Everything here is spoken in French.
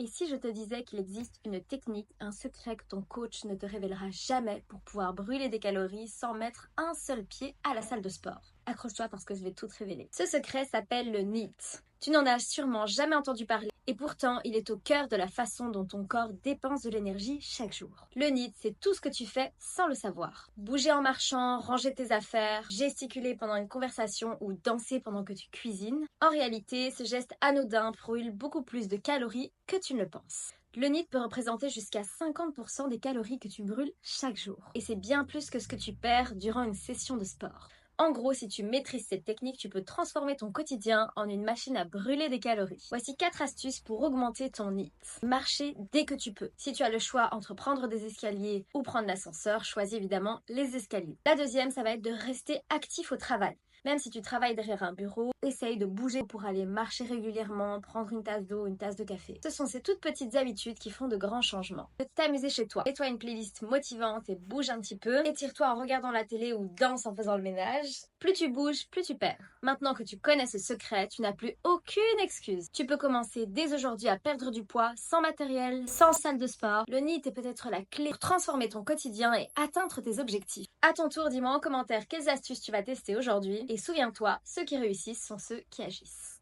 Et si je te disais qu'il existe une technique, un secret que ton coach ne te révélera jamais pour pouvoir brûler des calories sans mettre un seul pied à la salle de sport? Accroche-toi parce que je vais tout te révéler. Ce secret s'appelle le NEAT. Tu n'en as sûrement jamais entendu parler et pourtant il est au cœur de la façon dont ton corps dépense de l'énergie chaque jour. Le NEAT, c'est tout ce que tu fais sans le savoir. Bouger en marchant, ranger tes affaires, gesticuler pendant une conversation ou danser pendant que tu cuisines. En réalité, ce geste anodin brûle beaucoup plus de calories que tu ne le penses. Le NEAT peut représenter jusqu'à 50% des calories que tu brûles chaque jour. Et c'est bien plus que ce que tu perds durant une session de sport. En gros, si tu maîtrises cette technique, tu peux transformer ton quotidien en une machine à brûler des calories. Voici 4 astuces pour augmenter ton NEAT. Marcher dès que tu peux. Si tu as le choix entre prendre des escaliers ou prendre l'ascenseur, choisis évidemment les escaliers. La deuxième, ça va être de rester actif au travail. Même si tu travailles derrière un bureau, essaye de bouger pour aller marcher régulièrement, prendre une tasse d'eau, une tasse de café. Ce sont ces toutes petites habitudes qui font de grands changements. De t'amuser chez toi. Fais-toi une playlist motivante et bouge un petit peu. Étire-toi en regardant la télé ou danse en faisant le ménage. Plus tu bouges, plus tu perds. Maintenant que tu connais ce secret, tu n'as plus aucune excuse. Tu peux commencer dès aujourd'hui à perdre du poids sans matériel, sans salle de sport. Le NEAT est peut-être la clé pour transformer ton quotidien et atteindre tes objectifs. À ton tour, dis-moi en commentaire quelles astuces tu vas tester aujourd'hui. Et souviens-toi, ceux qui réussissent sont ceux qui agissent.